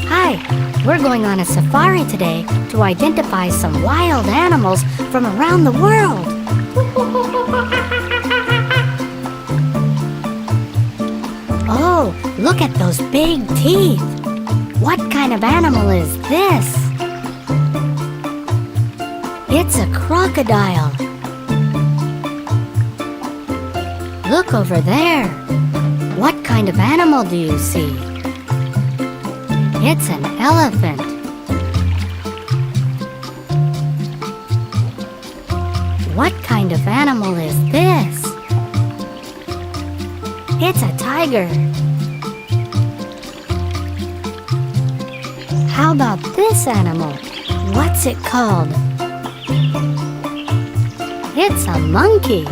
Hi, we're going on a safari today to identify some wild animals from around the world. Oh, look at those big teeth. What kind of animal is this? It's a crocodile. Look over there. What kind of animal do you see? It's an elephant. What kind of animal is this? It's a tiger. How about this animal? What's it called? It's a monkey.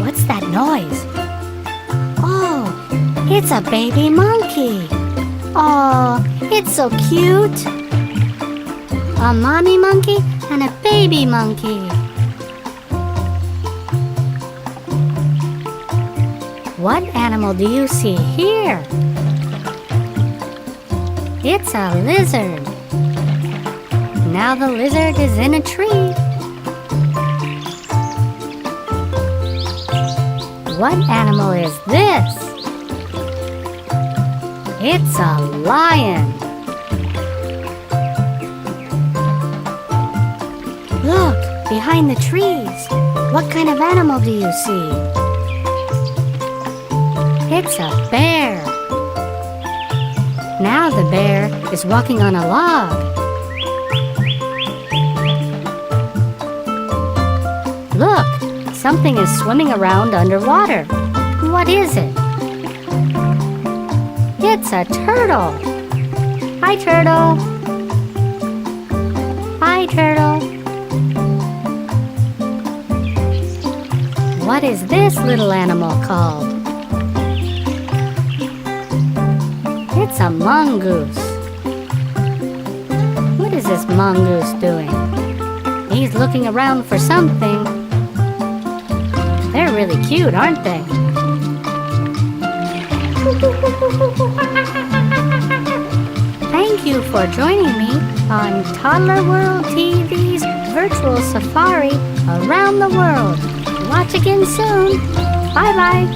What's that noise? Oh, it's a baby monkey. Oh, it's so cute. A mommy monkey and a baby monkey. What animal do you see here? It's a lizard. Now the lizard is in a tree. What animal is this? It's a lion. Look, behind the trees. What kind of animal do you see? It's a bear. Now the bear is walking on a log. Look, something is swimming around underwater. What is it? It's a turtle. Hi, turtle. Hi, turtle. What is this little animal called? It's a mongoose. What is this mongoose doing? He's looking around for something. They're really cute, aren't they? Thank you for joining me on Toddler World TV's virtual safari around the world. Watch again soon. Bye-bye.